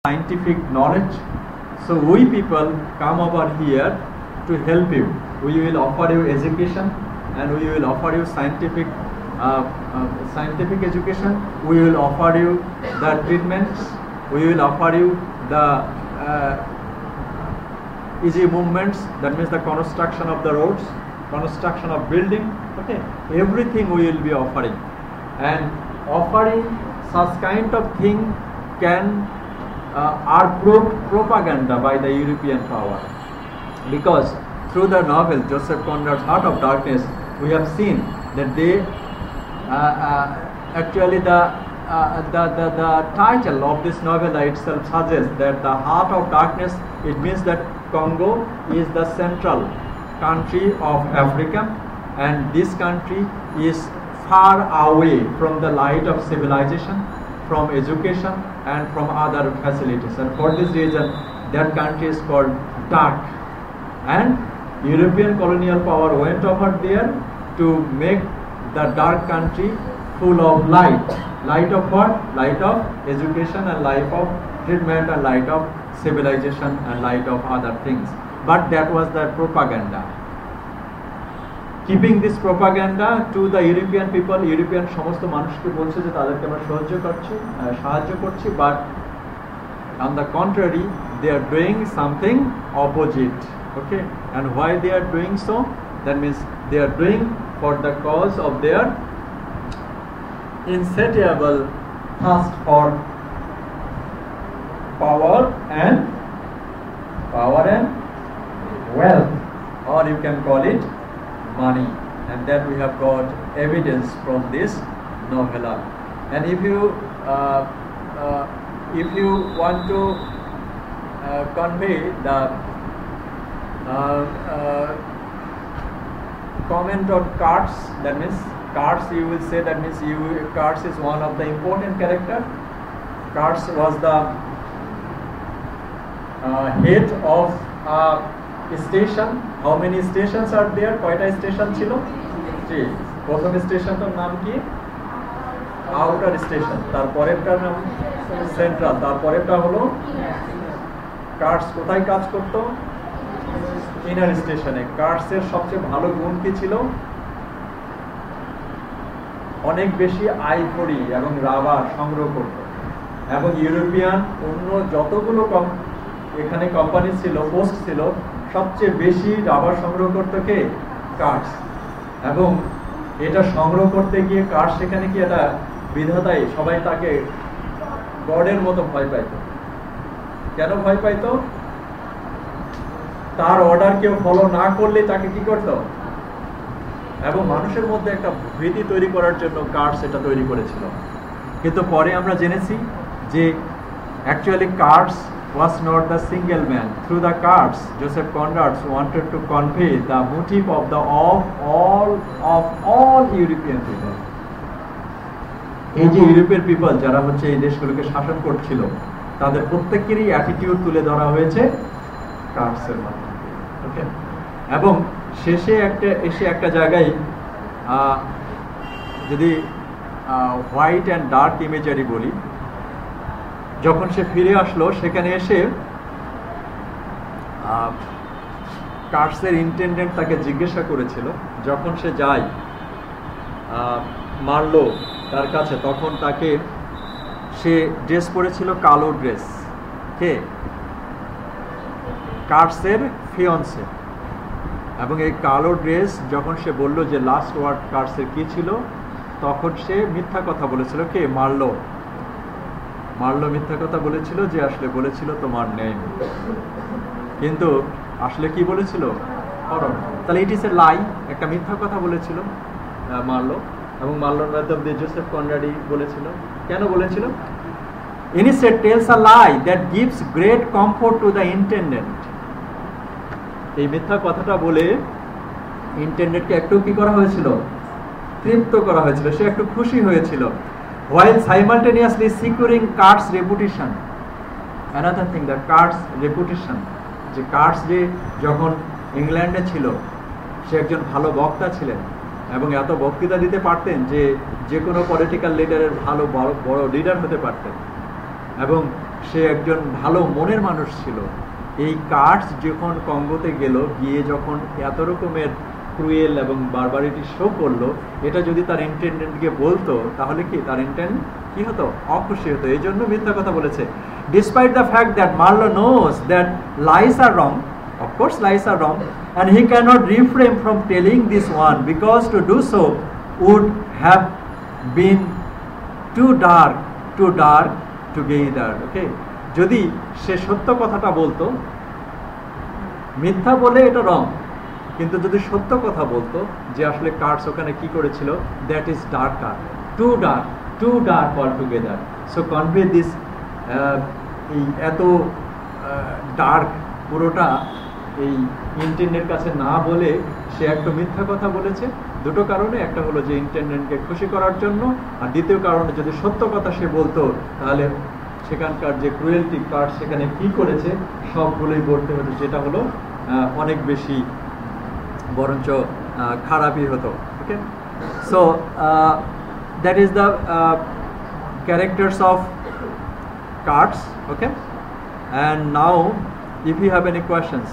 scientific knowledge. So we people come over here to help you. We will offer you education, and we will offer you scientific education. We will offer you the treatments. We will offer you the easy movements, that means the construction of the roads, construction of building, okay, everything we will be offering. And offering such kind of thing can are propaganda by the European power, because through the novel Joseph Conrad's Heart of Darkness we have seen that they actually the title of this novella itself suggests that the Heart of Darkness, it means that Congo is the central country of Africa, and this country is far away from the light of civilization, from education, and from other facilities, and for this reason that country is called dark. And European colonial power went over there to make the dark country full of light. Light of what? Light of education, and light of treatment, and light of civilization, and light of other things. But that was the propaganda. Keeping this propaganda to the European people, European সমস্ত মানুষকে বলছে যে তাদেরকে আমরা সাহায্য করছি, but on the contrary they are doing something opposite. Okay, and why they are doing so? That means they are doing for the cause of their insatiable thirst for power and wealth, or you can call it money. And that we have got evidence from this novella. And if you want to convey the comment on Kurtz, that means Kurtz, you will say, that means Kurtz is one of the important character. Kurtz was the head of a station. How many stations are there? কয়টা station ছিল? 3. প্রথম স্টেশনটার নাম কি? Outer station, তারপরেরটার নাম central, তারপরেরটা হলো carts কোথায় কাজ করত? ইনার স্টেশনে। কার্টসের সবচেয়ে ভালো গুণ কি ছিল? অনেক বেশি আইভরি এবং রাবার সংগ্রহ করত, এবং ইউরোপিয়ান অন্য যতগুলো এখানে কোম্পানি ছিল, পোস্ট ছিল, সবচেয়ে বেশি রাবার সংগ্রহ করতে কে? কার্টস। এবং এটা সংগ্রহ করতে গিয়ে কার্টস সেখানে কি এটা বিধাতাই সবাই তাকে গডের মতো ভয় পাইত। কেন ভয় পাইত? তার অর্ডার কেউ ফলো না করলে তাকে কি করত? এবং মানুষের মধ্যে একটা ভীতি তৈরি করার জন্য কার্টস এটা তৈরি করেছিল। কিন্তু পরে আমরা জেনেছি যে actually Kurtz was not the single man. Through the Kurtz, Joseph Conrad wanted to convey the motive of all European people. এই যে ইউরোপীয় পিপল যারা হচ্ছে এই দেশগুলোকে শাসন করছিল, তাদের প্রত্যেকেরই অ্যাটিটিউড তুলে ধরা হয়েছে কার্টসের মাধ্যমে। ওকে, এবং শেষে একটা জায়গায় যদি হোয়াইট অ্যান্ড ডার্ক ইমেজারি বলি, যখন সে ফিরে আসলো সেখানে এসে কার্টসের ইন্টেন্ডেন্ট তাকে জিজ্ঞাসা করেছিল, যখন সে যায় মারলো তার কাছে, তখন তাকে সে ড্রেস পরেছিল কালো ড্রেস। কে? কার্টসের ফিয়ন্সে। এবং এই কালো ড্রেস যখন সে বলল যে লাস্ট ওয়ার্ড কার্টসের কি ছিল, তখন সে মিথ্যা কথা বলেছিল। কে? মারলো মিথ্যা কথা বলেছিল, যে আসলে বলেছিল তোমার নেম, কিন্তু আসলে কি বলেছিল? হরণ। তাহলে ইট ইজ এ লাই, একটা মিথ্যা কথা বলেছিল মারলো, এবং মারলোর মাধ্যম দিয়ে জোসেফ কনরাডই বলেছিল। কেন বলেছিল? Instead tells a lie that gives great comfort to the intendant. এই মিথ্যা কথাটা বলে ইন্টেন্ডেন্টকে একটু কি করা হয়েছিল? তৃপ্ত করা হয়েছিল, সে একটু খুশি হয়েছিল। While simultaneously securing Kurt's reputation. Another thing, the Kurt's reputation. যে কার্টস যে যখন ইংল্যান্ডে ছিল, সে একজন ভালো বক্তা ছিলেন, এবং এত বক্তৃতা দিতে পারতেন যে যে কোনো পলিটিক্যাল লিডারের ভালো বড় লিডার হতে পারতেন। এবং সে একজন ভালো মনের মানুষ ছিল। এই কার্টস যখন কঙ্গোতে গেল, গিয়ে যখন এত রকমের ক্রুয়েল এবং বারবারিটি শো করলো, এটা যদি তার ইন্টেন্ডেন্টকে বলতো তাহলে কি তার ইন্টেন্ডেন্ট কি হতো? অখুশি হতো। এই জন্য মিথ্যা কথা বলেছে। Despite the fact that Marlow knows that lies are wrong, of course lies are wrong, and he cannot refrain from telling this one because to do so would have been too dark together. Okay, যদি সে সত্য কথাটা বলতো, মিথ্যা বলে এটা রং, কিন্তু যদি সত্য কথা বলতো যে আসলে কার্ডস ওখানে কি করেছিল, that is darker, too dark altogether. So convey this, এই এত ডার্ক পুরোটা এই ইন্টেন্ডেন্টের কাছে না বলে সে একটা মিথ্যা কথা বলেছে। দুটো কারণে, একটা হলো যে ইন্টেন্ডেন্টকে খুশি করার জন্য, আর দ্বিতীয় কারণে যদি সত্য কথা সে বলতো তাহলে সেখানকার যে ক্রুয়েলটি কার্ড সেখানে কি করেছে সবগুলোই বলতে হতো, যেটা হলো অনেক বেশি বরঞ্চ খারাপই হতো। Okay, so that is the characters of cards. Okay, and now if you have any questions.